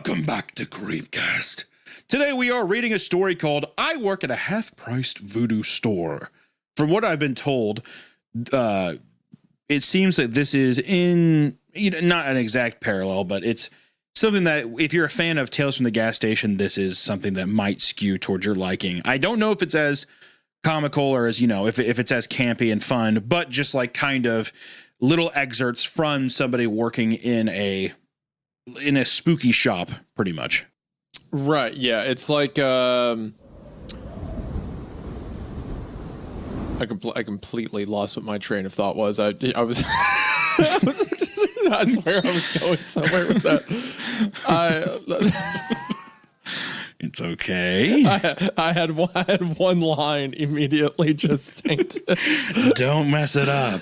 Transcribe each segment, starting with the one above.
Welcome back to CreepCast. Today we are reading a story called I Work at a Half-Priced Voodoo Store. From what I've been told, it seems that this is in, not an exact parallel, but it's something that if you're a fan of Tales from the Gas Station, this is something that might skew towards your liking. I don't know if it's as comical or as, if it's as campy and fun, but just like kind of little excerpts from somebody working in a spooky shop, pretty much. Right. Yeah. It's like I completely lost what my train of thought was. I was I swear I was going somewhere with that. It's okay. I had one line immediately just tainted. Don't mess it up.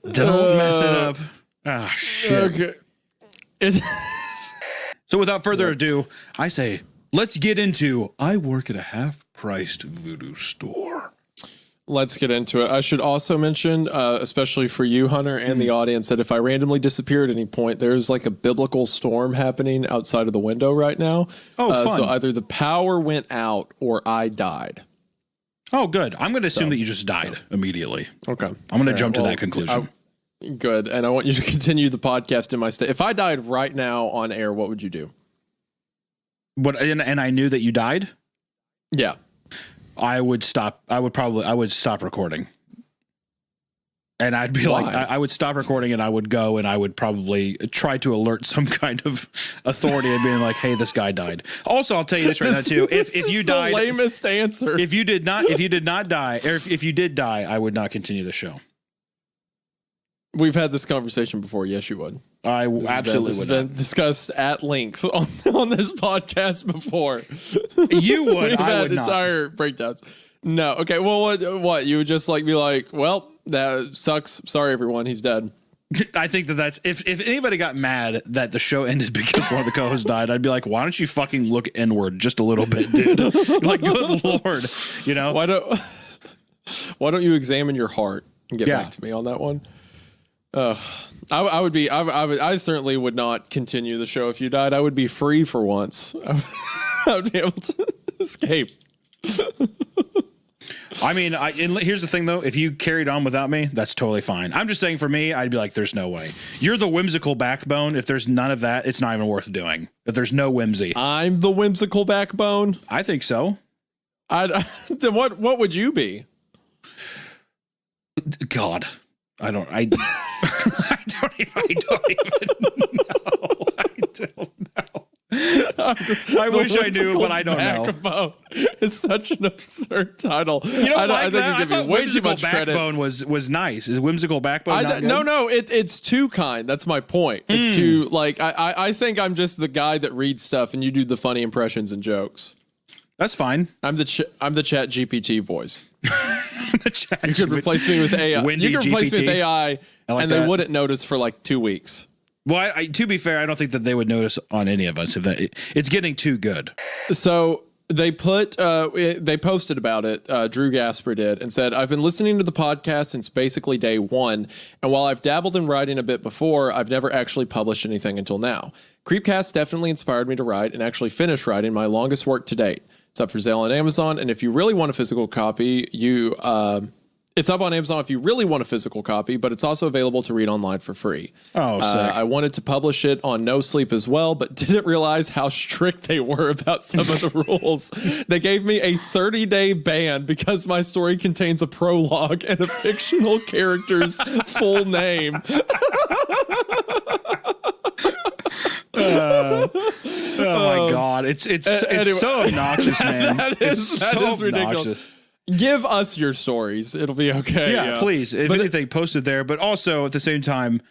Don't mess it up. Ah, shit. Okay. So without further ado, I say, let's get into I Work at a Half-Priced Voodoo Store. Let's get into it. I should also mention, especially for you, Hunter, and the audience, that if I randomly disappear at any point, there's like a biblical storm happening outside of the window right now. Oh, fun. So either the power went out or I died. Oh, good. I'm going to assume that you just died immediately. Okay. I'm going to jump to that conclusion. Good. And I want you to continue the podcast in my state. If I died right now on air, what would you do? What? And I knew that you died? Yeah. I would stop. I would stop recording. And I'd be Why? like, I would stop recording and I would go and I would probably try to alert some kind of authority and being like, hey, this guy died. Also, I'll tell you this right now too. If you died, the lamest answer. If you did not die, or if you did die, I would not continue the show. We've had this conversation before. Yes, you would. I absolutely would. This has been discussed at length on this podcast before. You would. We've I had would not. Entire breakdowns. No. Okay. Well, what? You would just be like, well, that sucks. Sorry, everyone. He's dead. I think that's if anybody got mad that the show ended because one of the co-hosts died, I'd be like, why don't you fucking look inward just a little bit, dude? Like, good Lord, Why don't you examine your heart and get back to me on that one? I certainly would not continue the show if you died. I would be free for once. I would be able to escape. I mean, here's the thing though. If you carried on without me, that's totally fine. I'm just saying for me, I'd be like, there's no way. You're the whimsical backbone. If there's none of that, it's not even worth doing. If there's no whimsy. I'm the whimsical backbone. I think so. Then what would you be? God. I don't even know. I wish I knew, but I don't know. It's such an absurd title. I think you give me way too much credit. Backbone was nice. Is whimsical backbone not good? No. It's too kind. That's my point. It's too like I think I'm just the guy that reads stuff and you do the funny impressions and jokes. That's fine. I'm the Chat GPT voice. The Chat You could replace me with AI. Windy You could replace me with GPT. AI, and they wouldn't notice for like 2 weeks. Well, to be fair, I don't think that they would notice on any of us if it's getting too good. So they posted about it. Drew Gasper did and said, I've been listening to the podcast since basically day one. And while I've dabbled in writing a bit before, I've never actually published anything until now. CreepCast definitely inspired me to write and actually finish writing my longest work to date. It's up for sale on Amazon. And if you really want a physical copy, it's up on Amazon if you really want a physical copy, but it's also available to read online for free. Oh, sick. I wanted to publish it on No Sleep as well, but didn't realize how strict they were about some of the rules. They gave me a 30-day ban because my story contains a prologue and a fictional character's full name. Oh my God. It's anyway, so obnoxious, man. That is ridiculous. Obnoxious. Give us your stories. It'll be okay. Yeah, please. If anything, post it there. But also, at the same time,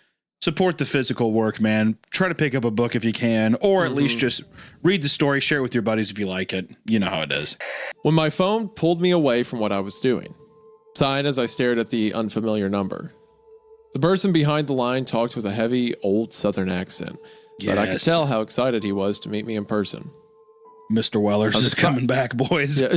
support the physical work, man. Try to pick up a book if you can, or at least just read the story, share it with your buddies if you like it. You know how it is. When my phone pulled me away from what I was doing, sighed as I stared at the unfamiliar number. The person behind the line talked with a heavy, old Southern accent, but I could tell how excited he was to meet me in person. Mr. Wellers is coming back, boys. Yeah.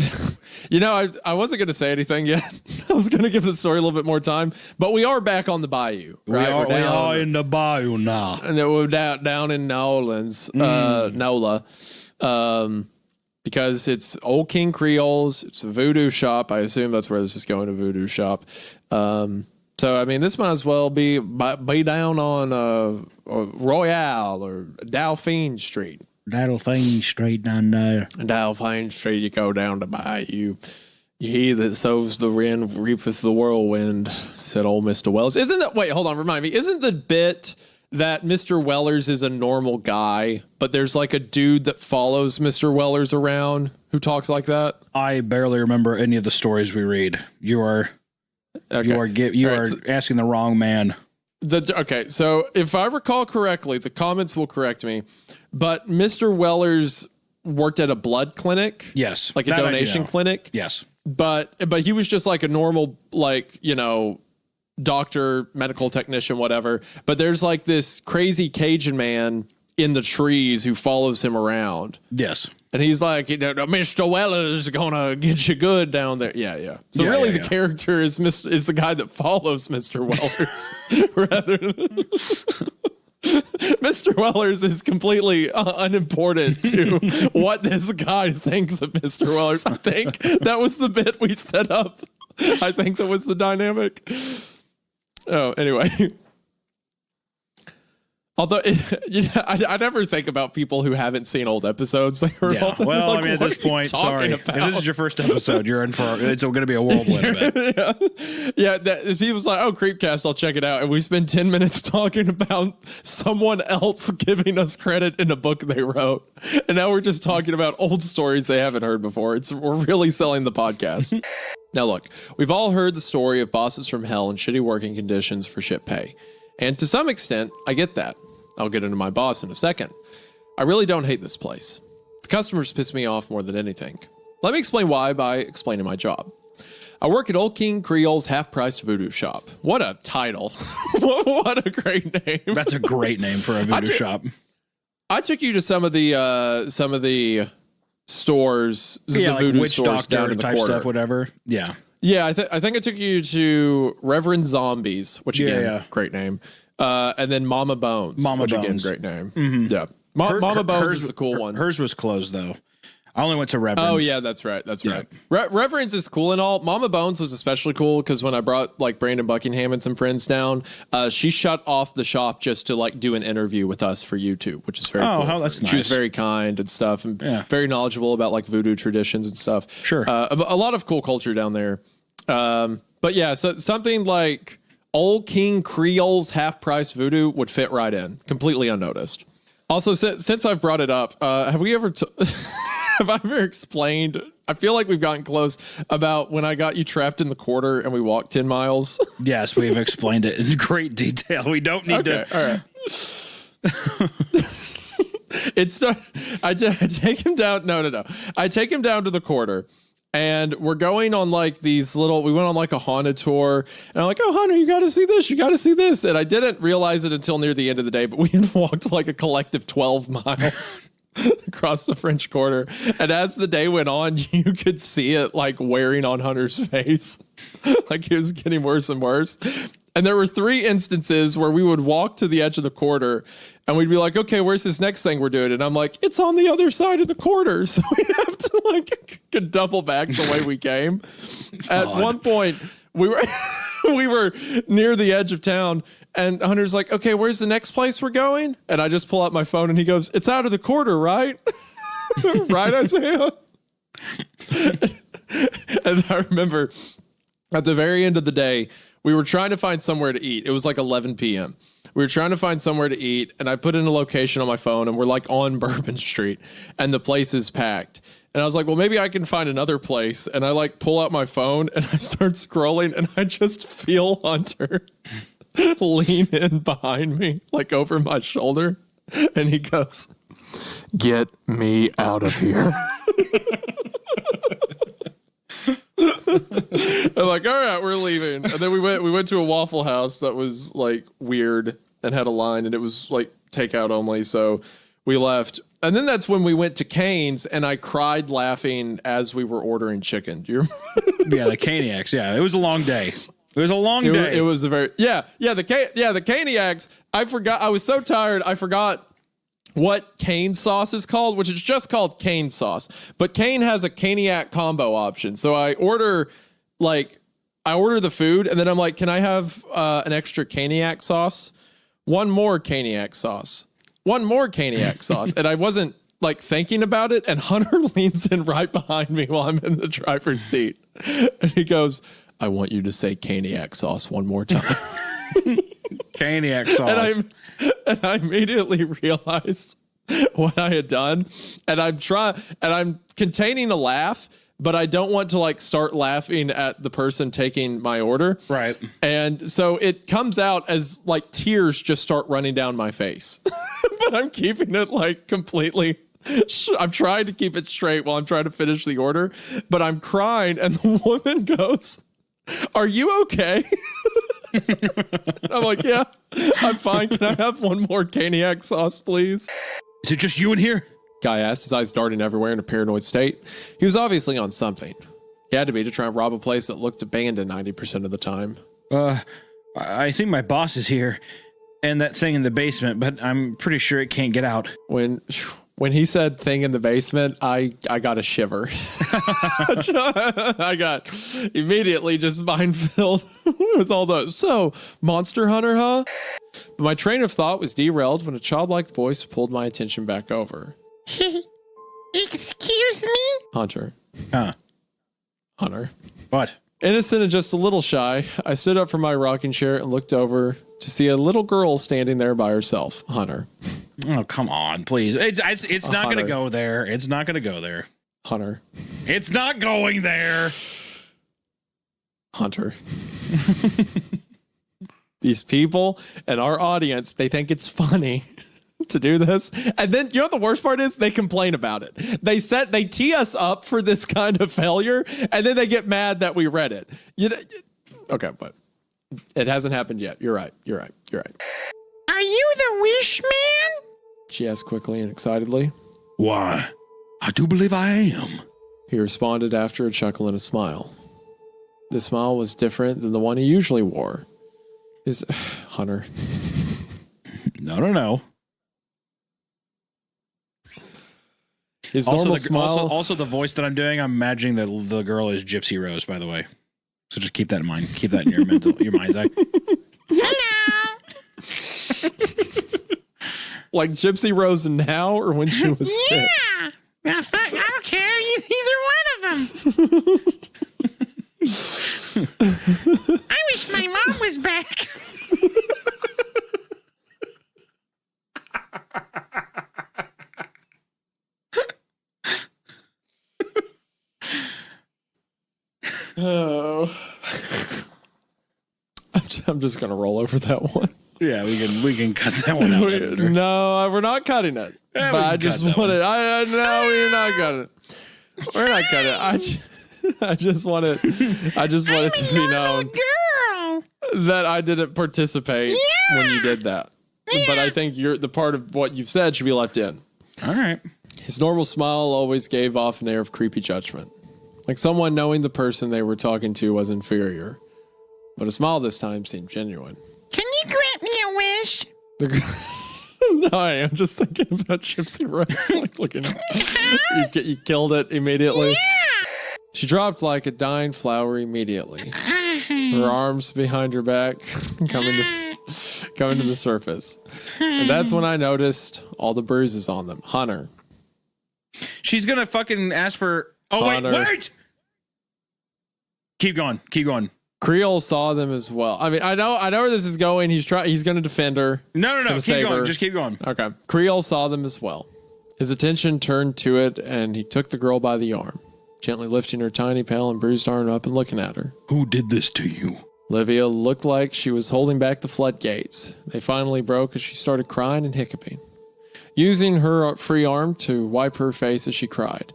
You know, I wasn't going to say anything yet. I was going to give the story a little bit more time, but we are back on the bayou. Right? We are in the bayou now. And we're down in New Orleans, NOLA, because it's Old King Creole's. It's a voodoo shop. I assume that's where this is going, a voodoo shop. So, I mean, this might as well be down on Royale or Dauphine Street. Dauphine Street down there. Dauphine Street, you go down to Bayou. He that sows the wind reapeth the whirlwind, said old Mr. Wellers. Isn't that, wait, hold on, remind me, isn't the bit that Mr. Wellers is a normal guy, but there's like a dude that follows Mr. Wellers around who talks like that? I barely remember any of the stories we read. You are asking the wrong man. Okay, so if I recall correctly, the comments will correct me, but Mr. Wellers worked at a blood clinic. Yes. Like a donation clinic. Yes. But he was just like a normal, like, you know, doctor, medical technician, whatever. But there's like this crazy Cajun man in the trees who follows him around. Yes. And he's like, you know, Mr. Wellers is gonna get you good down there. Yeah. So the character is the guy that follows Mr. Wellers rather than Mr. Wellers is completely unimportant to what this guy thinks of Mr. Wellers. I think that was the bit we set up. I think that was the dynamic. Oh, anyway. Although, I never think about people who haven't seen old episodes. At this point, sorry. If this is your first episode, you're in for it's going to be a whirlwind event. Yeah. People's like, oh, CreepCast, I'll check it out. And we spend 10 minutes talking about someone else giving us credit in a book they wrote. And now we're just talking about old stories they haven't heard before. We're really selling the podcast. Now, look, we've all heard the story of bosses from hell and shitty working conditions for shit pay. And to some extent, I get that. I'll get into my boss in a second. I really don't hate this place. The customers piss me off more than anything. Let me explain why by explaining my job. I work at Old King Creole's half-priced voodoo shop. What a title. What a great name. That's a great name for a voodoo shop. I took you to some of the stores, the like voodoo witch stores doctor down in the type quarter. stuff, whatever. Yeah. Yeah, I think I took you to Reverend Zombies, which again, great name. And then Mama Bones. Again, great name. Mm-hmm. Yeah. Mama Bones is the cool one. Hers was closed, though. I only went to Reverend's. Oh, yeah, that's right. Reverend's is cool and all. Mama Bones was especially cool because when I brought like Brandon Buckingham and some friends down, she shut off the shop just to like do an interview with us for YouTube, which is very cool. Oh, that's nice. She was very kind and stuff and very knowledgeable about like voodoo traditions and stuff. Sure. A lot of cool culture down there. But yeah, so something like Old King Creole's half-price voodoo would fit right in, completely unnoticed. Also, since I've brought it up, have we ever have I ever explained? I feel like we've gotten close about when I got you trapped in the quarter and we walked 10 miles. Yes, we've explained it in great detail. We don't need to. All right. I take him down. No. I take him down to the quarter. And we're going on like we went on like a haunted tour. And I'm like, oh, Hunter, you got to see this. You got to see this. And I didn't realize it until near the end of the day, but we had walked like a collective 12 miles across the French Quarter. And as the day went on, you could see it like wearing on Hunter's face. Like it was getting worse and worse. And there were 3 instances where we would walk to the edge of the quarter and we'd be like, okay, where's this next thing we're doing? And I'm like, it's on the other side of the quarter. So we have to like double back the way we came. At one point, we were near the edge of town and Hunter's like, okay, where's the next place we're going? And I just pull out my phone and he goes, it's out of the quarter, right? Right, Isaiah? And I remember at the very end of the day, we were trying to find somewhere to eat. It was like 11 p.m. We were trying to find somewhere to eat, and I put in a location on my phone, and we're like on Bourbon Street, and the place is packed. And I was like, well, maybe I can find another place. And I like pull out my phone, and I start scrolling, and I just feel Hunter lean in behind me, like over my shoulder. And he goes, get me out of here. I'm like, all right, we're leaving. And then we went to a Waffle House that was like weird and had a line and it was like takeout only. So we left And then that's when we went to Cane's, and I cried laughing as we were ordering chicken. Do you remember? Yeah, the Caniacs. Yeah, it was a long day. It was a long day. It was a very the Caniacs. I forgot. I was so tired. I forgot what Cane sauce is called, which is just called Cane sauce. But Cane has a Caniac combo option. So I order the food, and then I'm like, can I have an extra Caniac sauce? One more Caniac sauce. One more Caniac sauce. And I wasn't like thinking about it. And Hunter leans in right behind me while I'm in the driver's seat. And he goes, I want you to say Caniac sauce one more time. Caniac sauce. And I immediately realized what I had done. And I'm containing a laugh, but I don't want to like start laughing at the person taking my order. Right. And so it comes out as like tears just start running down my face. But I'm keeping it like completely. I'm trying to keep it straight while I'm trying to finish the order, but I'm crying. And the woman goes, are you okay? I'm like, yeah, I'm fine. Can I have one more Caniac sauce, please? Is it just you in here? Guy asked, his eyes darting everywhere in a paranoid state. He was obviously on something. He had to be to try and rob a place that looked abandoned 90% of the time. I think my boss is here and that thing in the basement, but I'm pretty sure it can't get out. When he said thing in the basement, I got a shiver. I got immediately just mind filled with all those. So, Monster Hunter, huh? But my train of thought was derailed when a childlike voice pulled my attention back over. Excuse me? Hunter. Huh. Hunter. What? Innocent and just a little shy, I stood up from my rocking chair and looked over to see a little girl standing there by herself. Hunter. Oh, come on, please. It's not going to go there. It's not going to go there. Hunter. It's not going there. Hunter. These people and our audience, they think it's funny to do this. And then, you know what the worst part is? They complain about it. They tee us up for this kind of failure, and then they get mad that we read it. Okay, but it hasn't happened yet. You're right. Are you the wish man? She asked quickly and excitedly. Why, I do believe I am. He responded after a chuckle and a smile. The smile was different than the one he usually wore. His Hunter. No. His normal smile. Also, the voice that I'm doing, I'm imagining that the girl is Gypsy Rose, by the way. So just keep that in mind. Keep that in your your mind's eye. Hello. Like Gypsy Rose now or when she was 6? Yeah. Matter of fact, I don't care either one of them. I wish my mom was back. Oh. I'm just going to roll over that one. Yeah, we can cut that one out. No, we're not cutting it. Yeah, but I just want it. No, we're not cutting it. We're not cutting it. I just want it. I just want it to be known Girl. that I didn't participate when you did that. Yeah. But I think the part of what you've said should be left in. All right. His normal smile always gave off an air of creepy judgment, like someone knowing the person they were talking to was inferior. But a smile this time seemed genuine. Can you grant me a wish? No, I am just thinking about Gypsy Rose. Like looking, you killed it immediately. Yeah. She dropped like a dying flower immediately. Her arms behind her back coming to the surface. And that's when I noticed all the bruises on them. Hunter. She's gonna fucking ask for. Oh Hunter. wait! Keep going. Creole saw them as well. I mean, I know where this is going. He's going to defend her. No. Keep going. Her. Just keep going. Okay. Creole saw them as well. His attention turned to it, and he took the girl by the arm, gently lifting her tiny, pale, and bruised arm up and looking at her. Who did this to you? Olivia looked like she was holding back the floodgates. They finally broke as she started crying and hiccuping, using her free arm to wipe her face as she cried.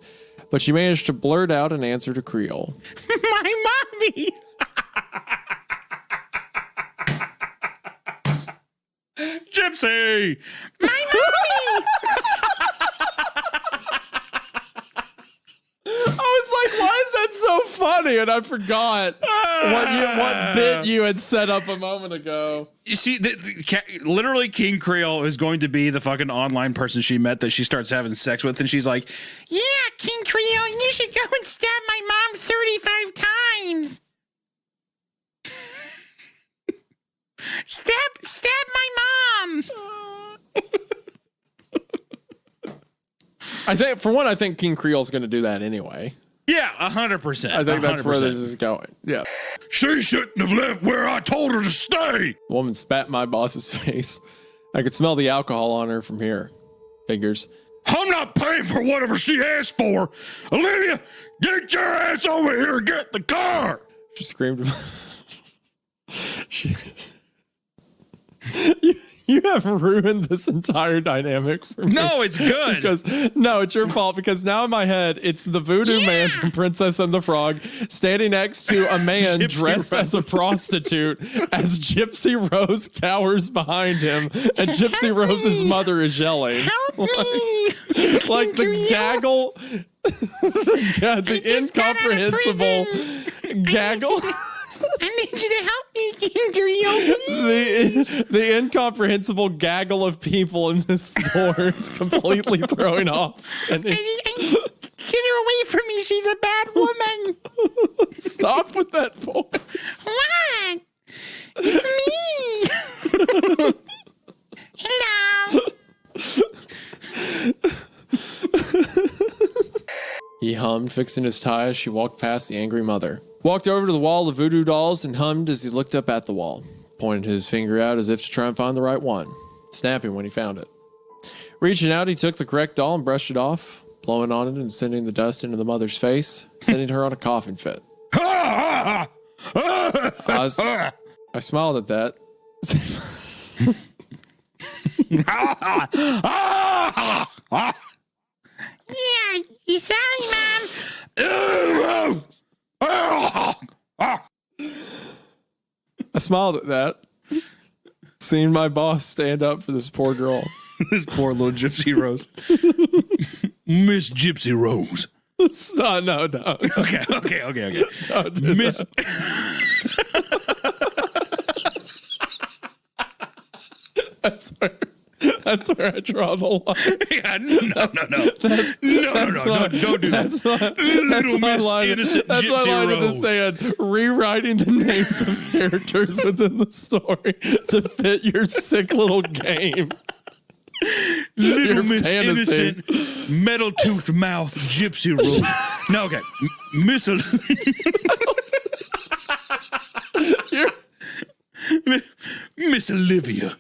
But she managed to blurt out an answer to Creole. My mommy. Gypsy! My mommy. why is that so funny? And I forgot what bit you had set up a moment ago. You see, literally King Creole is going to be the fucking online person she met that she starts having sex with, and she's like, Yeah, King Creole, you should go and stab my mom 35 times. Stab my mom. I think King Creole's going to do that anyway. yeah, 100%. I think that's 100%. where this is going. Yeah. She shouldn't have left where I told her to stay. The woman spat in my boss's face. I could smell the alcohol on her from here. Figures. I'm not paying for whatever she asked for. Olivia, get your ass over here and get in the car. She screamed. You have ruined this entire dynamic for me. No, it's good. It's your fault because now in my head, it's the voodoo man from Princess and the Frog standing next to a man Gypsy dressed as a prostitute as Gypsy Rose cowers behind him and Gypsy Rose's mother is yelling. Help me. Like the gaggle, the incomprehensible gaggle. I need you to help me, King Creole, please. The incomprehensible gaggle of people in this store is completely throwing off. And Get her away from me. She's a bad woman. Stop with that voice. What? It's me. Hello. He hummed, fixing his tie as she walked past the angry mother. Walked over to the wall of voodoo dolls and hummed as he looked up at the wall. Pointed his finger out as if to try and find the right one, snapping when he found it. Reaching out, he took the correct doll and brushed it off, blowing on it and sending the dust into the mother's face, sending her on a coughing fit. I smiled at that. Yeah, you sorry, Mom. I smiled at that. Seeing my boss stand up for this poor girl. This poor little Gypsy Rose. Miss Gypsy Rose. No. Okay. Don't do Miss. that. That's where I draw the line. Yeah, no. Don't do that. Little Miss Innocent That's my Gypsy line in the Rose. sand. Rewriting the names of characters within the story to fit your sick little game. Little Your Miss fantasy. Innocent, metal tooth mouth Gypsy Rose. No, okay. Miss Miss Olivia.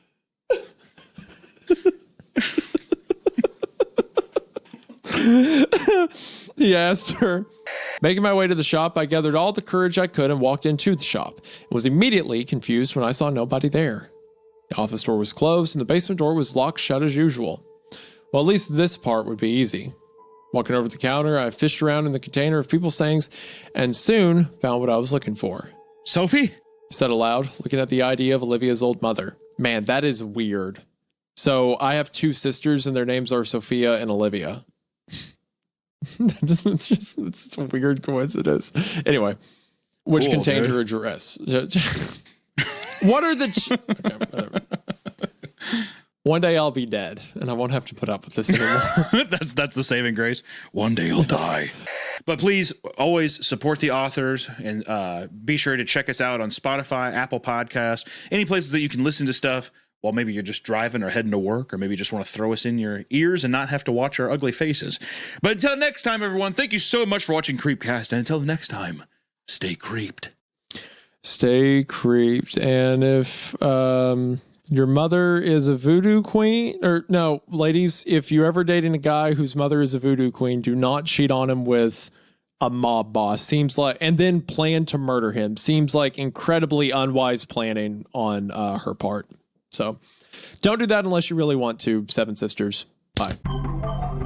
He asked her. Making my way to the shop, I gathered all the courage I could and walked into the shop. And was immediately confused when I saw nobody there. The office door was closed and the basement door was locked shut as usual. Well, at least this part would be easy. Walking over the counter, I fished around in the container of people's things and soon found what I was looking for. Sophie? Said aloud, looking at the ID of Olivia's old mother. Man, that is weird. So I have two sisters and their names are Sophia and Olivia. It's just a weird coincidence. Anyway, which Cool, contained dude. her address. What are the... okay, whatever. One day I'll be dead and I won't have to put up with this anymore. That's the saving grace. One day I'll die. But please always support the authors and be sure to check us out on Spotify, Apple Podcasts, any places that you can listen to stuff while maybe you're just driving or heading to work, or maybe just want to throw us in your ears and not have to watch our ugly faces. But until next time, everyone, thank you so much for watching CreepCast. And until the next time, stay creeped. Stay creeped. And if your mother is a voodoo queen, or no, ladies, if you're ever dating a guy whose mother is a voodoo queen, do not cheat on him with a mob boss. Seems like, and then plan to murder him. Seems like incredibly unwise planning on her part. So don't do that unless you really want to. Seven Sisters. Bye.